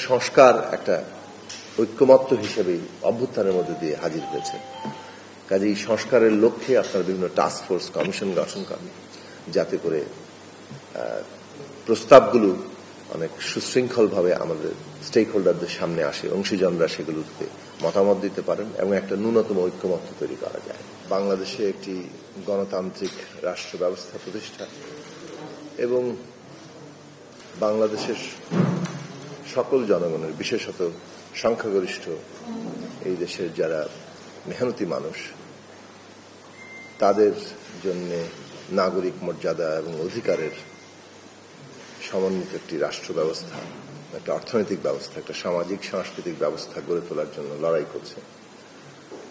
সংস্কার একটা ঐক্যমত্য হিসেবেই অভ্যুত্থানের মধ্যে দিয়ে হাজির হয়েছে। কাজেই সংস্কারের লক্ষ্যে আপনারা বিভিন্ন টাস্ক ফোর্স কমিশন গঠন করেন, যাতে করে প্রস্তাবগুলো অনেক সুশৃঙ্খলভাবে আমাদের স্টেক হোল্ডারদের সামনে আসে, অংশীজনরা সেগুলোতে মতামত দিতে পারেন এবং একটা ন্যূনতম ঐক্যমত্য তৈরি করা যায়। বাংলাদেশে একটি গণতান্ত্রিক রাষ্ট্র ব্যবস্থা প্রতিষ্ঠা এবং বাংলাদেশের সকল জনগণের, বিশেষত সংখ্যাগরিষ্ঠ এই দেশের যারা মেহনতি মানুষ, তাদের জন্য নাগরিক মর্যাদা এবং অধিকারের সমন্বিত একটি রাষ্ট্র ব্যবস্থা, একটা অর্থনৈতিক ব্যবস্থা, একটা সামাজিক সাংস্কৃতিক ব্যবস্থা গড়ে তোলার জন্য লড়াই করছে।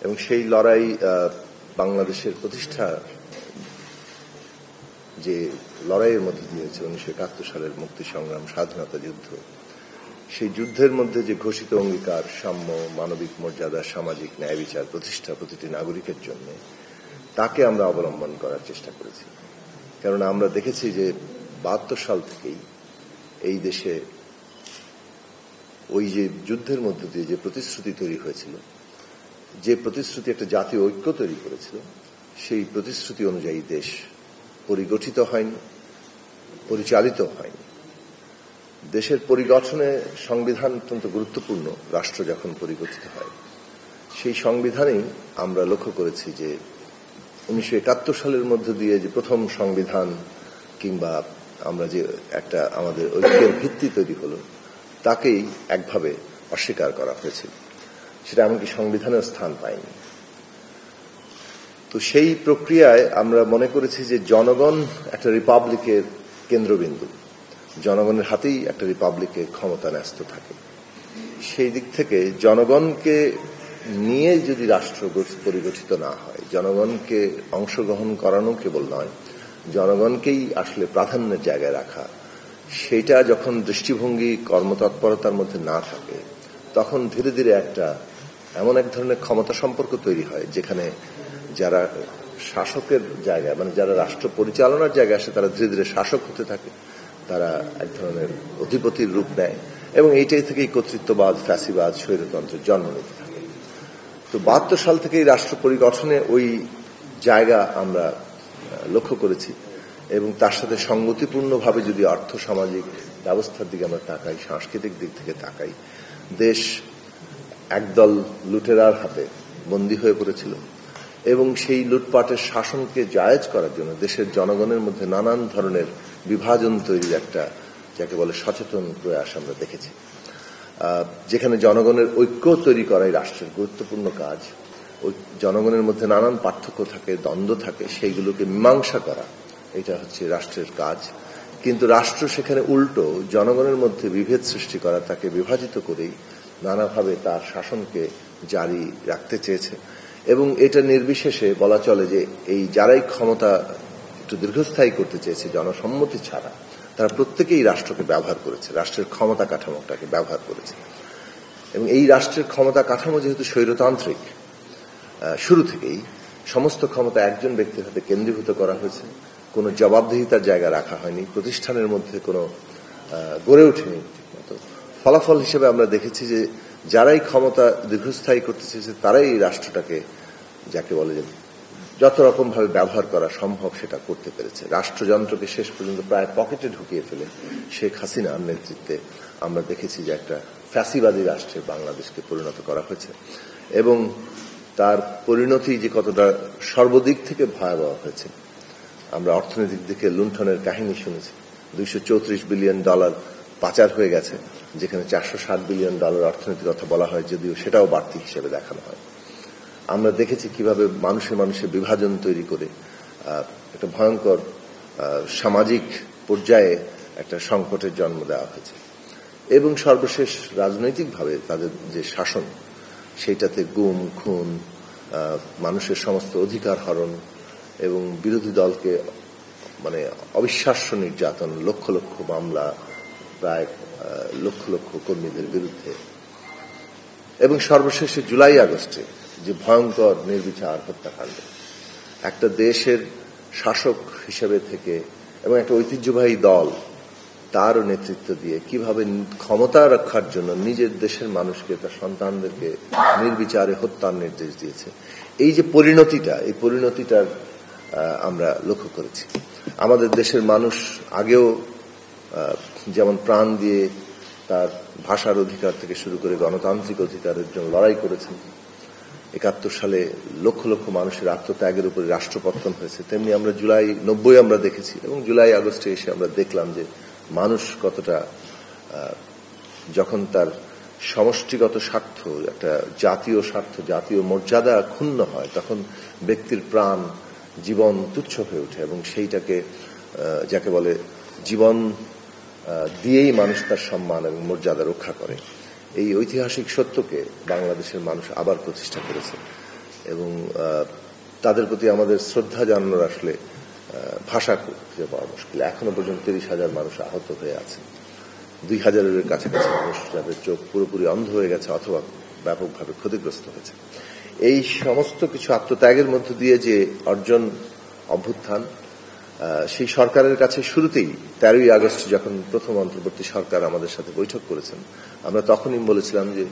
এবং সেই লড়াই বাংলাদেশের প্রতিষ্ঠা যে লড়াইয়ের মধ্যে দিয়েছে 1971 সালের মুক্তি সংগ্রাম, স্বাধীনতা যুদ্ধ, সেই যুদ্ধের মধ্যে যে ঘোষিত অঙ্গীকার সাম্য, মানবিক মর্যাদা, সামাজিক ন্যায় বিচার প্রতিষ্ঠা প্রতিটি নাগরিকের জন্য, তাকে আমরা অবলম্বন করার চেষ্টা করেছি। কারণ আমরা দেখেছি যে 72 সাল থেকেই এই দেশে ওই যে যুদ্ধের মধ্যে দিয়ে যে প্রতিশ্রুতি তৈরি হয়েছিল, যে প্রতিশ্রুতি একটা জাতীয় ঐক্য তৈরি করেছিল, সেই প্রতিশ্রুতি অনুযায়ী দেশ পরিগঠিত হয়নি, পরিচালিত হয়নি। দেশের পরিগঠনে সংবিধান অত্যন্ত গুরুত্বপূর্ণ। রাষ্ট্র যখন পরিগঠিত হয়, সেই সংবিধানেই আমরা লক্ষ্য করেছি যে 1971 সালের মধ্যে দিয়ে যে প্রথম সংবিধান কিংবা আমরা যে একটা আমাদের ঐক্যের ভিত্তি তৈরি হলো, তাকেই একভাবে অস্বীকার করা হয়েছিল। সেটা এমনকি সংবিধানেও স্থান পায়নি। তো সেই প্রক্রিয়ায় আমরা মনে করেছি যে জনগণ একটা রিপাবলিকের কেন্দ্রবিন্দু, জনগণের হাতেই একটা রিপাবলিকের ক্ষমতা ন্যস্ত থাকে। সেই দিক থেকে জনগণকে নিয়ে যদি রাষ্ট্র পরিগঠিত না হয়, জনগণকে অংশগ্রহণ করানো কেবল নয়, জনগণকেই আসলে প্রাধান্যের জায়গায় রাখা, সেটা যখন দৃষ্টিভঙ্গি কর্মতৎপরতার মধ্যে না থাকে, তখন ধীরে ধীরে একটা এমন এক ধরনের ক্ষমতা সম্পর্ক তৈরি হয় যেখানে যারা শাসকের জায়গায়, মানে যারা রাষ্ট্র পরিচালনার জায়গায় আসে, তারা ধীরে ধীরে শাসক হতে থাকে, তারা এক ধরনের অধিপতির রূপ নেয় এবং এইটাই থেকেই কর্তৃত্ববাদ, ফ্যাসিবাদ, স্বৈরতন্ত্রের জন্ম নিতে থাকে। তো 72 সাল থেকে এই রাষ্ট্র পরিগঠনে ওই জায়গা আমরা লক্ষ্য করেছি এবং তার সাথে সঙ্গতিপূর্ণভাবে যদি অর্থ সামাজিক ব্যবস্থার দিকে আমরা তাকাই, সাংস্কৃতিক দিক থেকে তাকাই, দেশ একদল লুটেরার হাতে বন্দী হয়ে পড়েছিল এবং সেই লুটপাটের শাসনকে জায়েজ করার জন্য দেশের জনগণের মধ্যে নানান ধরনের বিভাজন তৈরির একটা, যাকে বলে সচেতন প্রয়াস আমরা দেখেছি। যেখানে জনগণের ঐক্য তৈরি করাই রাষ্ট্রের গুরুত্বপূর্ণ কাজ। ওই জনগণের মধ্যে নানান পার্থক্য থাকে, দ্বন্দ্ব থাকে, সেইগুলোকে মীমাংসা করা, এটা হচ্ছে রাষ্ট্রের কাজ। কিন্তু রাষ্ট্র সেখানে উল্টো জনগণের মধ্যে বিভেদ সৃষ্টি করা, তাকে বিভাজিত করেই নানাভাবে তার শাসনকে জারি রাখতে চেয়েছে। এবং এটা নির্বিশেষে বলা চলে যে এই যারাই ক্ষমতা একটু দীর্ঘস্থায়ী করতে চেয়েছে জনসম্মতি ছাড়া, তারা প্রত্যেকেই রাষ্ট্রকে ব্যবহার করেছে, রাষ্ট্রের ক্ষমতা কাঠামোটাকে ব্যবহার করেছে। এবং এই রাষ্ট্রের ক্ষমতা কাঠামো যেহেতু স্বৈরতান্ত্রিক, শুরু থেকেই সমস্ত ক্ষমতা একজন ব্যক্তির হাতে কেন্দ্রীভূত করা হয়েছে, কোনো জবাবদিহিতার জায়গা রাখা হয়নি, প্রতিষ্ঠানের মধ্যে কোনো গড়ে ওঠেনি ঠিকমতো। ফলাফল হিসেবে আমরা দেখেছি যে যারাই ক্ষমতা দীর্ঘস্থায়ী করতে চেয়েছে, তারাই এই রাষ্ট্রটাকে, যাকে বলে যে যত রকম ভাবে ব্যবহার করা সম্ভব সেটা করতে পেরেছে। রাষ্ট্রযন্ত্রকে শেষ পর্যন্ত প্রায় পকেটে ঢুকিয়ে ফেলে শেখ হাসিনার নেতৃত্বে আমরা দেখেছি যে একটা ফ্যাসিবাদী রাষ্ট্রে বাংলাদেশকে পরিণত করা হয়েছে এবং তার পরিণতি যে কতটা সর্বদিক থেকে ভয়াবহ হয়েছে। আমরা অর্থনৈতিক দিকে লুণ্ঠনের কাহিনী শুনেছি। $234 বিলিয়ন পাচার হয়ে গেছে, যেখানে $460 বিলিয়ন অর্থনীতির কথা বলা হয়, যদিও সেটাও বাড়তি হিসেবে দেখানো হয়। আমরা দেখেছি কিভাবে মানুষে মানুষে বিভাজন তৈরি করে একটা ভয়ঙ্কর সামাজিক পর্যায়ে একটা সংকটের জন্ম দেওয়া হয়েছে এবং সর্বশেষ রাজনৈতিকভাবে তাদের যে শাসন, সেইটাতে গুম, খুন, মানুষের সমস্ত অধিকার হরণ এবং বিরোধী দলকে মানে অবিশ্বাস্য নির্যাতন, লক্ষ লক্ষ মামলা, প্রায় লক্ষ লক্ষ কর্মীদের বিরুদ্ধে, এবং সর্বশেষে জুলাই আগস্টে যে ভয়ঙ্কর নির্বিচার হত্যাকাণ্ড। একটা দেশের শাসক হিসেবে থেকে এবং একটা ঐতিহ্যবাহী দল তারও নেতৃত্ব দিয়ে কিভাবে ক্ষমতা রক্ষার জন্য নিজের দেশের মানুষকে, তার সন্তানদেরকে নির্বিচারে হত্যার নির্দেশ দিয়েছে। এই যে পরিণতিটা, এই পরিণতিটার আমরা লক্ষ্য করেছি। আমাদের দেশের মানুষ আগেও যেমন প্রাণ দিয়ে তার ভাষার অধিকার থেকে শুরু করে গণতান্ত্রিক অধিকারের জন্য লড়াই করেছেন। 71 সালে লক্ষ লক্ষ মানুষের আত্মত্যাগের উপরে রাষ্ট্রপতন হয়েছে, তেমনি আমরা জুলাই 90 আমরা দেখেছি, এবং জুলাই আগস্টে এসে আমরা দেখলাম যে মানুষ কতটা যখন তার সমষ্টিগত স্বার্থ, একটা জাতীয় স্বার্থ, জাতীয় মর্যাদা ক্ষুণ্ণ হয়, তখন ব্যক্তির প্রাণ, জীবন তুচ্ছ হয়ে ওঠে, এবং সেইটাকে যাকে বলে জীবন দিয়েই মানুষ তার সম্মান এবং মর্যাদা রক্ষা করে। এই ঐতিহাসিক সত্যকে বাংলাদেশের মানুষ আবার প্রতিষ্ঠা করেছে, এবং তাদের প্রতি আমাদের শ্রদ্ধা জানানোর আসলে ভাষা খুঁজে পাওয়া মুশকিল। এখনো পর্যন্ত 30,000 মানুষ আহত হয়ে আছে, 2,000-এর কাছাকাছি মানুষ যাদের চোখ পুরোপুরি অন্ধ হয়ে গেছে অথবা ব্যাপকভাবে ক্ষতিগ্রস্ত হয়েছে। এই সমস্ত কিছু আত্মত্যাগের মধ্য দিয়ে যে অর্জন অভ্যুত্থান, সেই সরকারের কাছে শুরুতেই 13ই আগস্ট যখন প্রথম অন্তর্বর্তী সরকার আমাদের সাথে বৈঠক করেছেন, আমরা তখনই বলেছিলাম যে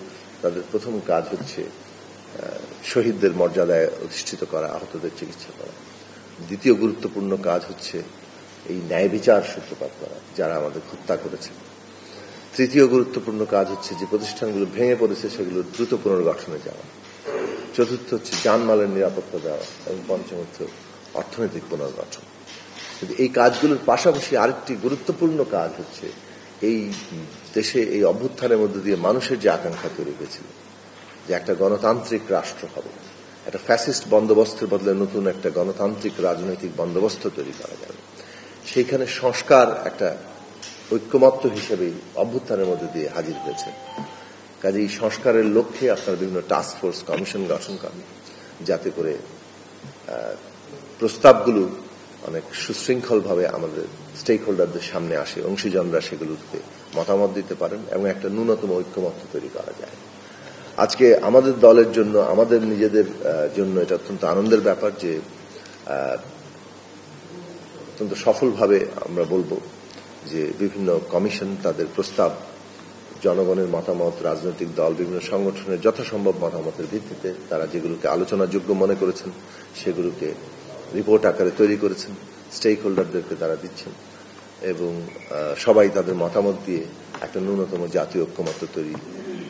তাদের প্রথম কাজ হচ্ছে শহীদদের মর্যাদায় অধিষ্ঠিত করা, আহতদের চিকিৎসা করা। দ্বিতীয় গুরুত্বপূর্ণ কাজ হচ্ছে এই ন্যায় বিচার সূত্রপাত করা যারা আমাদের হত্যা করেছে। তৃতীয় গুরুত্বপূর্ণ কাজ হচ্ছে যে প্রতিষ্ঠানগুলো ভেঙে পড়েছে সেগুলো দ্রুত পুনর্গঠনে যাওয়া। চতুর্থ হচ্ছে জানমালের নিরাপত্তা দেওয়া, এবং পঞ্চম হচ্ছে অর্থনৈতিক পুনর্গঠন। কিন্তু এই কাজগুলোর পাশাপাশি আরেকটি গুরুত্বপূর্ণ কাজ হচ্ছে এই দেশে এই অভ্যুত্থানের মধ্যে দিয়ে মানুষের যে আকাঙ্ক্ষা তৈরি হয়েছিল যে একটা গণতান্ত্রিক রাষ্ট্র হবে, একটা ফ্যাসিস্ট বন্দোবস্তের বদলে নতুন একটা গণতান্ত্রিক রাজনৈতিক বন্দোবস্ত তৈরি করা যাবে, সেইখানে সংস্কার একটা ঐক্যমত্য হিসেবে অভ্যুত্থানের মধ্যে দিয়ে হাজির হয়েছে। কাজে এই সংস্কারের লক্ষ্যে আপনার বিভিন্ন টাস্ক ফোর্স, কমিশন গঠন করেন, যাতে করে প্রস্তাবগুলো অনেক সুশৃঙ্খলভাবে আমাদের স্টেক হোল্ডারদের সামনে আসে, অংশীজনরা সেগুলোতে মতামত দিতে পারেন, এবং একটা ন্যূনতম ঐক্যমত্য তৈরি করা যায়। আজকে আমাদের দলের জন্য, আমাদের নিজেদের জন্য এটা অত্যন্ত আনন্দের ব্যাপার যে অত্যন্ত সফলভাবে আমরা বলবো যে বিভিন্ন কমিশন তাদের প্রস্তাব জনগণের মতামত, রাজনৈতিক দল, বিভিন্ন সংগঠনের যথাসম্ভব মতামতের ভিত্তিতে তারা যেগুলোকে আলোচনাযোগ্য মনে করেছেন সেগুলোকে রিপোর্ট আকারে তৈরি করেছেন, স্টেক হোল্ডারদেরকে তারা দিচ্ছেন, এবং সবাই তাদের মতামত দিয়ে একটা ন্যূনতম জাতীয় ঐক্যমত্য তৈরি,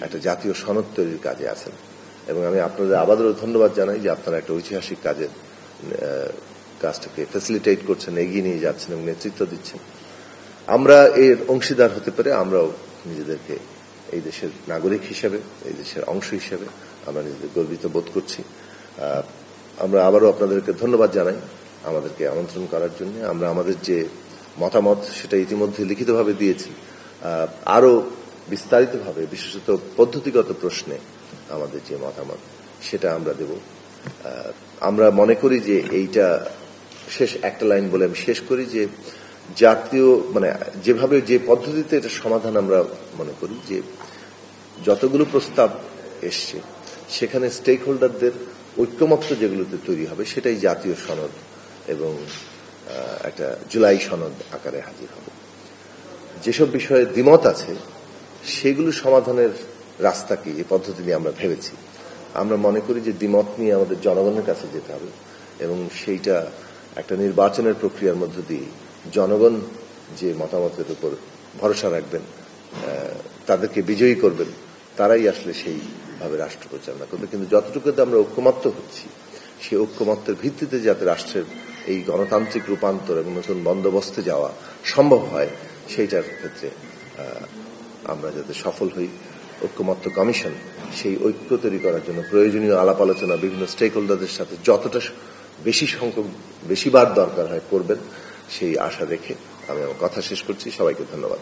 একটা জাতীয় সনদ তৈরির কাজে আছেন। এবং আমি আপনাদের আবারও ধন্যবাদ জানাই যে আপনারা একটা ঐতিহাসিক কাজটাকে ফ্যাসিলিটেট করছেন, এগিয়ে নিয়ে যাচ্ছেন এবং নেতৃত্ব দিচ্ছেন। আমরা এর অংশীদার হতে পেরে আমরাও নিজেদেরকে এই দেশের নাগরিক হিসেবে, এই দেশের অংশ হিসেবে আমরা নিজেদের গর্বিত বোধ করছি। আমরা আবারও আপনাদেরকে ধন্যবাদ জানাই আমাদেরকে আমন্ত্রণ করার জন্য। আমরা আমাদের যে মতামত সেটা ইতিমধ্যে লিখিতভাবে দিয়েছি, আরও বিস্তারিতভাবে বিশেষত পদ্ধতিগত প্রশ্নে আমাদের যে মতামত সেটা আমরা দেব। আমরা মনে করি যে এইটা শেষ একটা লাইন বলে আমি শেষ করি যে জাতীয় যেভাবে যে পদ্ধতিতে এটা সমাধান আমরা মনে করি যে যতগুলো প্রস্তাব এসছে সেখানে স্টেক হোল্ডারদের ঐক্যমত্য যেগুলোতে তৈরি হবে সেটাই জাতীয় সনদ এবং একটা জুলাই সনদ আকারে হাজির হবে। যেসব বিষয়ে দ্বিমত আছে সেগুলো সমাধানের রাস্তা কি, এই পদ্ধতি নিয়ে আমরা ভেবেছি। আমরা মনে করি যে দ্বিমত নিয়ে আমাদের জনগণের কাছে যেতে হবে, এবং সেইটা একটা নির্বাচনের প্রক্রিয়ার মধ্য দিয়ে জনগণ যে মতামতের উপর ভরসা রাখবেন, তাদেরকে বিজয়ী করবেন, তারাই আসলে সেইভাবে রাষ্ট্র পরিচালনা করবে। কিন্তু যতটুকুতে আমরা ঐক্যমত্য হচ্ছি সেই ঐক্যমত্যের ভিত্তিতে যাতে রাষ্ট্রের এই গণতান্ত্রিক রূপান্তর এবং নতুন বন্দোবস্তে যাওয়া সম্ভব হয়, সেইটার ক্ষেত্রে আমরা যাতে সফল হই। ঐক্যমত্য কমিশন সেই ঐক্য তৈরি করার জন্য প্রয়োজনীয় আলাপ আলোচনা বিভিন্ন স্টেক হোল্ডারদের সাথে যতটা বেশিবার দরকার হয় করবেন, সেই আশা রেখে আমি আমার কথা শেষ করছি। সবাইকে ধন্যবাদ।